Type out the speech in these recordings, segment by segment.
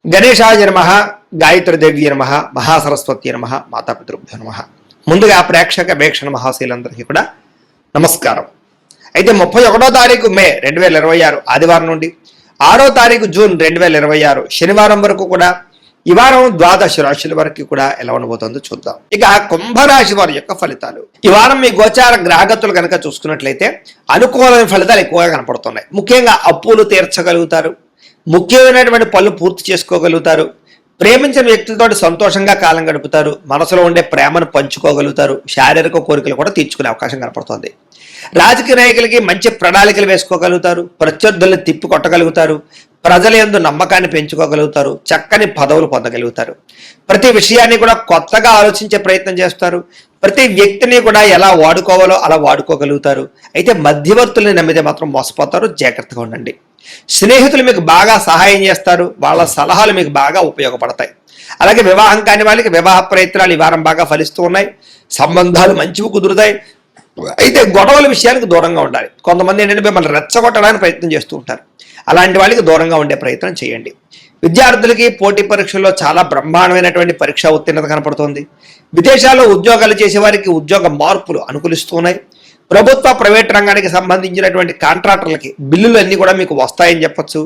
గణేశాయ నమః, గాయత్రీదేవి నమః, మహాసరస్వతి నమః, మాతాపితృభ్యో నమః. ముందుగా ప్రేక్షక వీక్షణ మహాశీలందరికీ కూడా నమస్కారం. అయితే 31వ తారీఖు మే 2026 ఆదివారం నుండి 6వ తారీఖు జూన్ 2026 శనివారం వరకు కూడా ఈ వారం ద్వాదశ రాశుల వరకు కూడా ఎలా ఉండబోతుందో చూద్దాం. ఇక కుంభరాశి వారి యొక్క ఫలితాలు. ఈ వారం మీ గోచార గ్రహగతులు కనుక చూసుకున్నట్లయితే అనుకూలమైన ఫలితాలు ఎక్కువగా కనపడుతున్నాయి. ముఖ్యంగా అప్పులు తీర్చగలుగుతారు, ముఖ్యమైనటువంటి పనులు పూర్తి చేసుకోగలుగుతారు, ప్రేమించిన వ్యక్తులతో సంతోషంగా కాలం గడుపుతారు, మనసులో ఉండే ప్రేమను పంచుకోగలుగుతారు, శారీరక కోరికలు కూడా తీర్చుకునే అవకాశం కనపడుతుంది. రాజకీయ నాయకులకి మంచి ప్రణాళికలు వేసుకోగలుగుతారు, ప్రత్యర్థుల్ని తిప్పి కొట్టగలుగుతారు, ప్రజల యందు నమ్మకాన్ని పెంచుకోగలుగుతారు, చక్కని పదవులు పొందగలుగుతారు. ప్రతి విషయాన్ని కూడా కొత్తగా ఆలోచించే ప్రయత్నం చేస్తారు, ప్రతి వ్యక్తిని కూడా ఎలా వాడుకోవాలో అలా వాడుకోగలుగుతారు. అయితే మధ్యవర్తుల్ని నమ్మితే మాత్రం మోసపోతారు, జాగ్రత్తగా ఉండండి. స్నేహితులు మీకు బాగా సహాయం చేస్తారు, వాళ్ళ సలహాలు మీకు బాగా ఉపయోగపడతాయి. అలాగే వివాహం కాని వాళ్ళకి వివాహ ప్రయత్నాలు ఈ వారం బాగా ఫలిస్తూ ఉన్నాయి, సంబంధాలు మంచివి కుదురుతాయి. అయితే గొడవల విషయానికి దూరంగా ఉండాలి. కొంతమంది ఏంటంటే మిమ్మల్ని రెచ్చగొట్టడానికి ప్రయత్నం చేస్తూ ఉంటారు, అలాంటి వాళ్ళకి దూరంగా ఉండే ప్రయత్నం చేయండి. విద్యార్థులకి పోటీ పరీక్షల్లో చాలా బ్రహ్మాండమైనటువంటి పరీక్ష ఉత్తీర్ణత కనపడుతోంది. విదేశాల్లో ఉద్యోగాలు చేసే వారికి ఉద్యోగ మార్పులు అనుకూలిస్తున్నాయి. ప్రభుత్వ ప్రైవేట్ రంగానికి సంబంధించినటువంటి కాంట్రాక్టర్లకి బిల్లులు అన్నీ కూడా మీకు వస్తాయని చెప్పొచ్చు.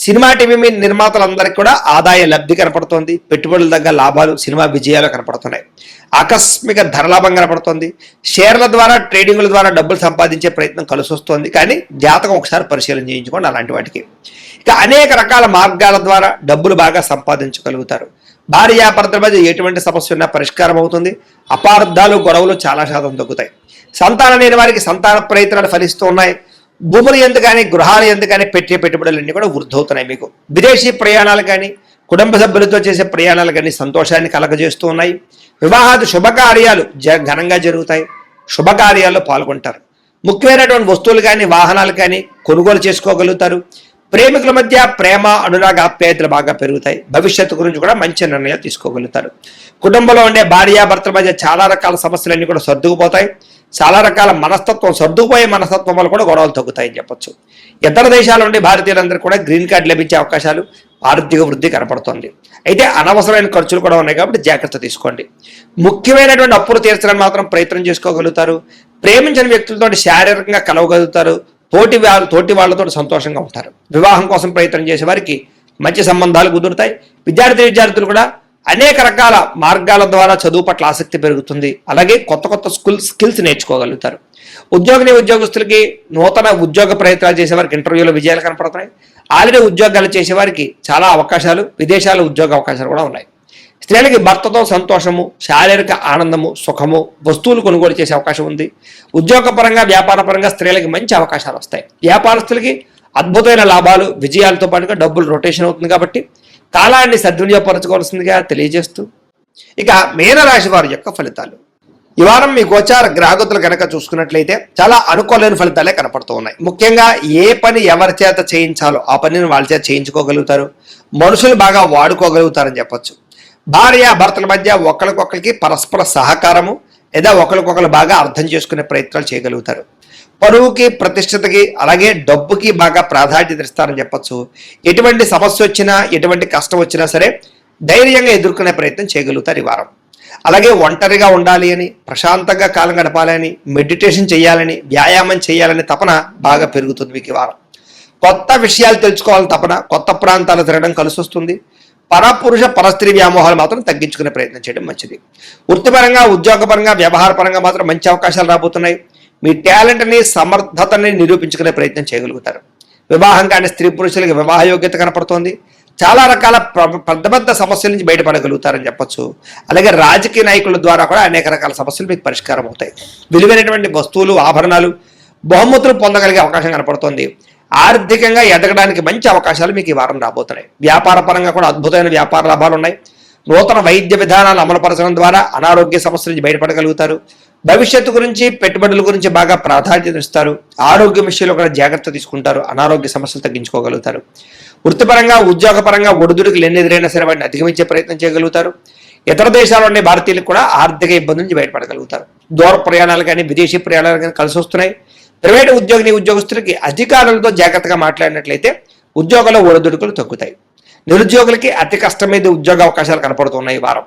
సినిమా టీవీ నిర్మాతలందరికీ కూడా ఆదాయ లబ్ధి కనపడుతోంది, పెట్టుబడుల దగ్గర లాభాలు, సినిమా విజయాలు కనపడుతున్నాయి. ఆకస్మిక ధనలాభం కనపడుతోంది. షేర్ల ద్వారా ట్రేడింగ్ల ద్వారా డబ్బులు సంపాదించే ప్రయత్నం కలిసి వస్తుంది, కానీ జాతకం ఒకసారి పరిశీలన చేయించుకోండి అలాంటి వాటికి. ఇక అనేక రకాల మార్గాల ద్వారా డబ్బులు బాగా సంపాదించగలుగుతారు. భార్యాభర్తల మధ్య ఎటువంటి సమస్య ఉన్నా పరిష్కారం అవుతుంది. అపార్థాలు గొడవలు చాలా శాతం తగ్గుతాయి. సంతానం లేని వారికి సంతాన ప్రయత్నాలు ఫలిస్తూ ఉన్నాయి. భూములు ఎందుకు కానీ గృహాలు ఎందుకు కానీ పెట్టే పెట్టుబడులన్నీ కూడా వృద్ధవుతున్నాయి. మీకు విదేశీ ప్రయాణాలు కానీ కుటుంబ సభ్యులతో చేసే ప్రయాణాలు కానీ సంతోషాన్ని కలగజేస్తూ ఉన్నాయి. వివాహాది శుభకార్యాలు ఘనంగా జరుగుతాయి, శుభకార్యాల్లో పాల్గొంటారు. ముఖ్యమైనటువంటి వస్తువులు కానీ వాహనాలు కానీ కొనుగోలు చేసుకోగలుగుతారు. ప్రేమికుల మధ్య ప్రేమ అనురాగ ఆప్యాయతలు బాగా పెరుగుతాయి. భవిష్యత్తు గురించి కూడా మంచి నిర్ణయాలు తీసుకోగలుగుతారు. కుటుంబంలో ఉండే భార్యాభర్తల మధ్య చాలా రకాల సమస్యలన్నీ కూడా సర్దుకుపోతాయి. చాలా రకాల మనస్తత్వం సర్దుకుపోయే మనస్తత్వం వల్ల కూడా గొడవలు తగ్గుతాయని చెప్పొచ్చు. ఇతర దేశాల నుండి భారతీయులందరికీ కూడా గ్రీన్ కార్డు లభించే అవకాశాలు, ఆర్థిక వృద్ధి కనపడుతుంది. అయితే అనవసరమైన ఖర్చులు కూడా ఉన్నాయి కాబట్టి జాగ్రత్త తీసుకోండి. ముఖ్యమైనటువంటి అప్పులు తీర్చడానికి మాత్రం ప్రయత్నం చేసుకోగలుగుతారు. ప్రేమించిన వ్యక్తులతో శారీరకంగా కలవగలుగుతారు. తోటి వాళ్ళతో సంతోషంగా ఉంటారు. వివాహం కోసం ప్రయత్నం చేసే వారికి మంచి సంబంధాలు కుదురుతాయి. విద్యార్థులు కూడా అనేక రకాల మార్గాల ద్వారా చదువు పట్ల ఆసక్తి పెరుగుతుంది. అలాగే కొత్త కొత్త స్కిల్స్ నేర్చుకోగలుగుతారు. ఉద్యోగస్తులకి నూతన ఉద్యోగ ప్రయత్నాలు చేసే వారికి ఇంటర్వ్యూలో విజయాలు కనపడుతున్నాయి. ఆల్రెడీ ఉద్యోగాలు చేసే వారికి చాలా అవకాశాలు, విదేశాల ఉద్యోగ అవకాశాలు కూడా ఉన్నాయి. స్త్రీలకి భర్తతో సంతోషము, శారీరక ఆనందము, సుఖము, వస్తువులు కొనుగోలు చేసే అవకాశం ఉంది. ఉద్యోగపరంగా వ్యాపారపరంగా స్త్రీలకి మంచి అవకాశాలు వస్తాయి. వ్యాపారస్తులకి అద్భుతమైన లాభాలు, విజయాలతో పాటుగా డబ్బులు రొటేషన్ అవుతుంది. కాబట్టి కాలాన్ని సద్వినియోగపరచుకోవాల్సిందిగా తెలియజేస్తూ ఇక మీనరాశి వారి యొక్క ఫలితాలు. ఈ వారం మీ గోచార గ్రహగతులు కనుక చూసుకున్నట్లయితే చాలా అనుకూలమైన ఫలితాలే కనపడుతూ ఉన్నాయి. ముఖ్యంగా ఏ పని ఎవరి చేత చేయించాలో ఆ పనిని వాళ్ళ చేత చేయించుకోగలుగుతారు. మనుషులు బాగా వాడుకోగలుగుతారని చెప్పొచ్చు. భార్య భర్తల మధ్య ఒకరికొకరికి పరస్పర సహకారము లేదా ఒకరికొకరు బాగా అర్థం చేసుకునే ప్రయత్నాలు చేయగలుగుతారు. పరువుకి, ప్రతిష్టతకి, అలాగే డబ్బుకి బాగా ప్రాధాన్యత ఇస్తారని చెప్పొచ్చు. ఎటువంటి సమస్య వచ్చినా, ఎటువంటి కష్టం వచ్చినా సరే ధైర్యంగా ఎదుర్కొనే ప్రయత్నం చేయగలుగుతారు ఈ వారం. అలాగే ఒంటరిగా ఉండాలి అని, ప్రశాంతంగా కాలం గడపాలని, మెడిటేషన్ చేయాలని, వ్యాయామం చేయాలని తపన బాగా పెరుగుతుంది మీకు ఈ వారం. కొత్త విషయాలు తెలుసుకోవాలని తపన, కొత్త ప్రాంతాలు తిరగడం కలిసి వస్తుంది. పరపురుష పరస్త్రీ వ్యామోహాలు మాత్రం తగ్గించుకునే ప్రయత్నం చేయడం మంచిది. వృత్తిపరంగా, ఉద్యోగపరంగా, వ్యవహారపరంగా మాత్రం మంచి అవకాశాలు రాబోతున్నాయి. మీ టాలెంట్ని, సమర్థతని నిరూపించుకునే ప్రయత్నం చేయగలుగుతారు. వివాహం కాని స్త్రీ పురుషులకి వివాహ యోగ్యత కనపడుతోంది. చాలా రకాల పెద్ద సమస్యల నుంచి బయటపడగలుగుతారని చెప్పొచ్చు. అలాగే రాజకీయ నాయకుల ద్వారా కూడా అనేక రకాల సమస్యలు మీకు పరిష్కారం అవుతాయి. విలువైనటువంటి వస్తువులు, ఆభరణాలు, బహుమతులు పొందగలిగే అవకాశం కనపడుతోంది. ఆర్థికంగా ఎదగడానికి మంచి అవకాశాలు మీకు ఈ వారం రాబోతున్నాయి. వ్యాపార పరంగా కూడా అద్భుతమైన వ్యాపార లాభాలు ఉన్నాయి. నూతన వైద్య విధానాలు అమలుపరచడం ద్వారా అనారోగ్య సమస్యల నుంచి బయటపడగలుగుతారు. భవిష్యత్తు గురించి, పెట్టుబడుల గురించి బాగా ప్రాధాన్యత ఇస్తారు. ఆరోగ్య విషయంలో కూడా జాగ్రత్త తీసుకుంటారు. అనారోగ్య సమస్యలు తగ్గించుకోగలుగుతారు. వృత్తిపరంగా, ఉద్యోగపరంగా ఒడిదుడుకులు ఎన్ని ఎదురైనా సరే వాటిని అధిగమించే ప్రయత్నం చేయగలుగుతారు. ఇతర దేశాల్లో ఉండే భారతీయులకు కూడా ఆర్థిక ఇబ్బంది నుంచి బయటపడగలుగుతారు. దూర ప్రయాణాలు కానీ, విదేశీ ప్రయాణాలు కానీ కలిసి వస్తున్నాయి. ప్రైవేటు ఉద్యోగులకి అధికారులతో జాగ్రత్తగా మాట్లాడినట్లయితే ఉద్యోగంలో ఒడిదుడుకులు తగ్గుతాయి. నిరుద్యోగులకి అతి కష్టం మీద ఉద్యోగ అవకాశాలు కనపడుతున్నాయి ఈ వారం.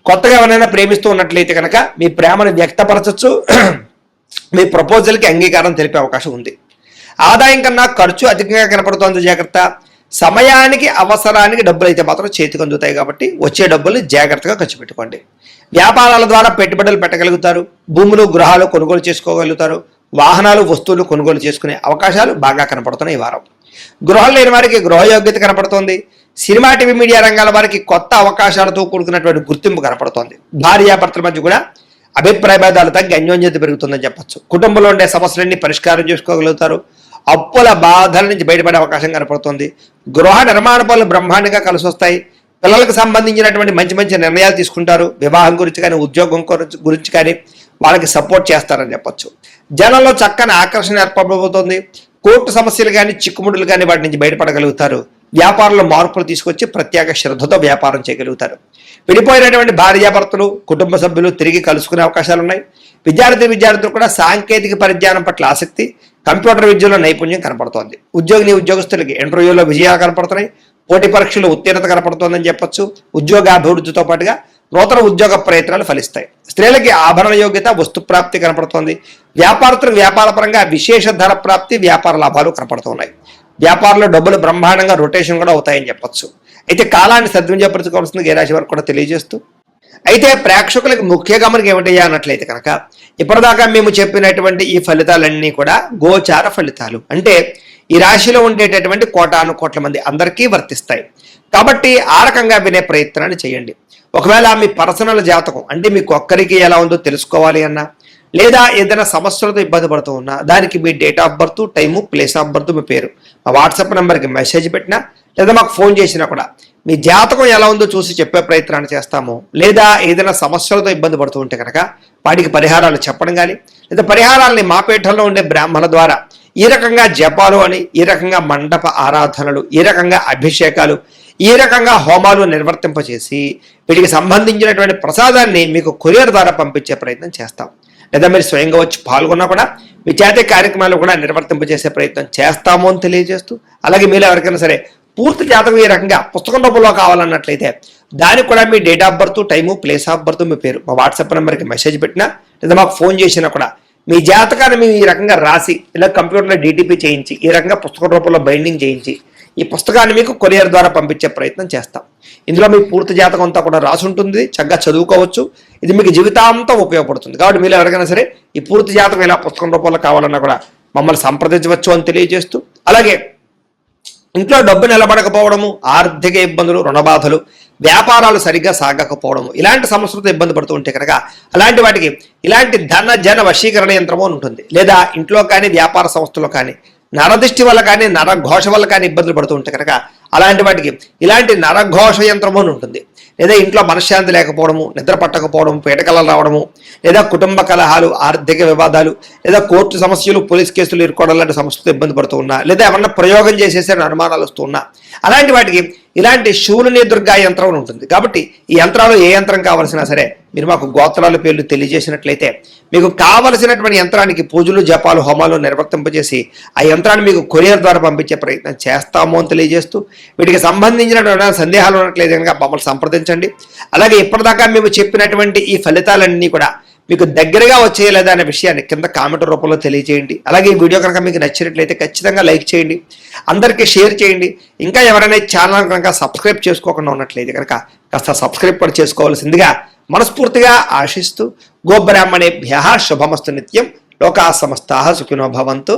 కొత్తగా ఎవరైనా ప్రేమిస్తూ ఉన్నట్లయితే కనుక మీ ప్రేమను వ్యక్తపరచచ్చు, మీ ప్రపోజల్కి అంగీకారం తెలిపే అవకాశం ఉంది. ఆదాయం కన్నా ఖర్చు అధికంగా కనపడుతోంది, జాగ్రత్త. సమయానికి అవసరానికి డబ్బులు అయితే మాత్రం చేతికి అందుతాయి కాబట్టి వచ్చే డబ్బులు జాగ్రత్తగా ఖర్చు పెట్టుకోండి. వ్యాపారాల ద్వారా పెట్టుబడులు పెట్టగలుగుతారు, భూములు గృహాలు కొనుగోలు చేసుకోగలుగుతారు, వాహనాలు వస్తువులు కొనుగోలు చేసుకునే అవకాశాలు బాగా కనపడుతున్నాయి ఈ వారం. గృహం లేని వారికి గృహయోగ్యత కనపడుతోంది. సినిమా టీవీ మీడియా రంగాల వారికి కొత్త అవకాశాలతో కూడుకున్నటువంటి గుర్తింపు కనపడుతోంది. భార్యాభర్తల మధ్య కూడా అభిప్రాయ భేదాలు తగ్గి అన్యోన్యత పెరుగుతుందని చెప్పచ్చు. కుటుంబంలో ఉండే సమస్యలన్నీ పరిష్కారం చేసుకోగలుగుతారు. అప్పుల బాధల నుంచి బయటపడే అవకాశం కనపడుతుంది. గృహ నిర్మాణ పనులు బ్రహ్మాండంగా కలిసి వస్తాయి. పిల్లలకు సంబంధించినటువంటి మంచి మంచి నిర్ణయాలు తీసుకుంటారు. వివాహం గురించి కానీ ఉద్యోగం గురించి కానీ వాళ్ళకి సపోర్ట్ చేస్తారని చెప్పచ్చు. జనంలో చక్కని ఆకర్షణ ఏర్పడబోతోంది. కోర్టు సమస్యలు కానీ చిక్కుముడులు కానీ వాటి నుంచి బయటపడగలుగుతారు. వ్యాపారంలో మార్పులు తీసుకొచ్చి ప్రత్యేక శ్రద్ధతో వ్యాపారం చేయగలుగుతారు. విడిపోయినటువంటి భార్యాభర్తలు కుటుంబ సభ్యులు తిరిగి కలుసుకునే అవకాశాలు ఉన్నాయి. విద్యార్థులు కూడా సాంకేతిక పరిజ్ఞానం పట్ల ఆసక్తి, కంప్యూటర్ విద్యలో నైపుణ్యం కనపడుతోంది. ఉద్యోగులకి ఇంటర్వ్యూలో విజయాలు కనపడుతున్నాయి. పోటీ పరీక్షలు ఉత్తీర్ణత కనపడుతోందని చెప్పొచ్చు. ఉద్యోగాభివృద్ధితో పాటుగా నూతన ఉద్యోగ ప్రయత్నాలు ఫలిస్తాయి. స్త్రీలకి ఆభరణ యోగ్యత, వస్తు ప్రాప్తి కనపడుతోంది. వ్యాపారస్తులకు వ్యాపారపరంగా విశేష ధర ప్రాప్తి, వ్యాపార లాభాలు కనపడుతున్నాయి. వ్యాపారంలో డబ్బులు బ్రహ్మాండంగా రొటేషన్ కూడా అవుతాయని చెప్పొచ్చు. అయితే కాలాన్ని సద్వినియోగపరచుకోవాల్సింది ఏ రాశి వారికి కూడా తెలియజేస్తూ, అయితే ప్రేక్షకులకు ముఖ్య గమనిక ఏమిటయ్యా అన్నట్లయితే కనుక ఇప్పటిదాకా మేము చెప్పినటువంటి ఈ ఫలితాలన్నీ కూడా గోచార ఫలితాలు, అంటే ఈ రాశిలో ఉండేటటువంటి కోటాను కోట్ల మంది అందరికీ వర్తిస్తాయి. కాబట్టి ఆ రకంగా వినే ప్రయత్నాన్ని చేయండి. ఒకవేళ మీ పర్సనల్ జాతకం అంటే మీకు ఒక్కరికి ఎలా ఉందో తెలుసుకోవాలి అన్నా, లేదా ఏదైనా సమస్యలతో ఇబ్బంది పడుతూ ఉన్నా దానికి మీ date of birth, time, place of birth, మీ పేరు మా వాట్సాప్ నెంబర్కి మెసేజ్ పెట్టినా లేదా మాకు ఫోన్ చేసినా కూడా మీ జాతకం ఎలా ఉందో చూసి చెప్పే ప్రయత్నాన్ని చేస్తాము. లేదా ఏదైనా సమస్యలతో ఇబ్బంది పడుతూ ఉంటే కనుక వాటికి పరిహారాలు చెప్పడం కానీ, లేదా పరిహారాలని మా పీఠంలో ఉండే బ్రాహ్మణ ద్వారా ఈ రకంగా జపాలు అని, ఈ రకంగా మండప ఆరాధనలు, ఈ రకంగా అభిషేకాలు, ఈ రకంగా హోమాలు నిర్వర్తింపచేసి వీటికి సంబంధించినటువంటి ప్రసాదాన్ని మీకు కొరియర్ ద్వారా పంపించే ప్రయత్నం చేస్తాం. లేదా మీరు స్వయంగా వచ్చి పాల్గొన్నా కూడా మీ చేతి కార్యక్రమాలు కూడా నిర్వర్తింపజేసే ప్రయత్నం చేస్తాము అని తెలియజేస్తూ, అలాగే మీరు ఎవరికైనా సరే పూర్తి జాతకం ఈ రకంగా పుస్తకం రూపంలో కావాలన్నట్లయితే దానికి కూడా మీ date of birth, time, place of birth, మీ పేరు మా వాట్సాప్ నెంబర్కి మెసేజ్ పెట్టినా లేదా మాకు ఫోన్ చేసినా కూడా మీ జాతకాన్ని మేము ఈ రకంగా రాసి ఇలా కంప్యూటర్లో DTP చేయించి ఈ రకంగా పుస్తకం రూపంలో బైండింగ్ చేయించి ఈ పుస్తకాన్ని మీకు కొరియర్ ద్వారా పంపించే ప్రయత్నం చేస్తాం. ఇందులో మీ పూర్తి జాతకం అంతా కూడా రాసి ఉంటుంది, చక్కగా చదువుకోవచ్చు. ఇది మీకు జీవితాంతం ఉపయోగపడుతుంది. కాబట్టి మీరు ఎవరికైనా సరే ఈ పూర్తి జాతకం ఇలా పుస్తకం రూపంలో కావాలన్నా కూడా మమ్మల్ని సంప్రదించవచ్చు అని తెలియజేస్తూ, అలాగే ఇంట్లో డబ్బు నిలబడకపోవడము, ఆర్థిక ఇబ్బందులు, రుణబాధలు, వ్యాపారాలు సరిగ్గా సాగకపోవడము, ఇలాంటి సమస్యలతో ఇబ్బంది పడుతూ ఉంటే కనుక అలాంటి వాటికి ఇలాంటి ధన జన వశీకరణ యంత్రము అని ఉంటుంది. లేదా ఇంట్లో కానీ వ్యాపార సంస్థలో కానీ నరదృష్టి వల్ల కానీ నరఘోష వల్ల కానీ ఇబ్బందులు పడుతూ ఉంటే కనుక అలాంటి వాటికి ఇలాంటి నరఘోష యంత్రము అని ఉంటుంది. లేదా ఇంట్లో మనశ్శాంతి లేకపోవడము, నిద్ర పట్టకపోవడం, పీడకలలు రావడము, లేదా కుటుంబ కలహాలు, ఆర్థిక వివాదాలు, లేదా కోర్టు సమస్యలు, పోలీస్ కేసులు ఇరుకోవడం లాంటి సమస్యలతో ఇబ్బంది పడుతూ ఉన్నా, లేదా ఏమన్నా ప్రయోగం చేసేసే అనుమానాలు వస్తూ ఉన్నా అలాంటి వాటికి ఇలాంటి శూలిని దుర్గా యంత్రం ఉంటుంది. కాబట్టి ఈ యంత్రాలు ఏ యంత్రం కావాల్సినా సరే మీరు మాకు గోత్రాల పేర్లు తెలియజేసినట్లయితే మీకు కావలసినటువంటి యంత్రానికి పూజలు, జపాలు, హోమాలు నిర్వర్తింపజేసి ఆ యంత్రాన్ని మీకు కొరియర్ ద్వారా పంపించే ప్రయత్నం చేస్తాము అని తెలియజేస్తూ, వీటికి సంబంధించినటువంటి సందేహాలు ఉన్నట్లయితే కనుక మమ్మల్ని సంప్రదించండి. అలాగే ఇప్పటిదాకా మేము చెప్పినటువంటి ఈ ఫలితాలన్నీ కూడా మీకు దగ్గరగా వచ్చేయలేదా అనే విషయాన్ని కింద కామెంట్ రూపంలో తెలియజేయండి. అలాగే ఈ వీడియో కనుక మీకు నచ్చినట్లయితే ఖచ్చితంగా లైక్ చేయండి, అందరికీ షేర్ చేయండి. ఇంకా ఎవరైనా ఛానల్ కనుక సబ్స్క్రైబ్ చేసుకోకుండా ఉన్నట్లయితే కనుక కాస్త సబ్స్క్రైబ్ కూడా చేసుకోవాల్సిందిగా మనస్ఫూర్తిగా ఆశిస్తూ, గోబ్రాహ్మణేభ్యః శుభమస్తు నిత్యం, లోకా సమస్తాః సుఖినో భవంతు.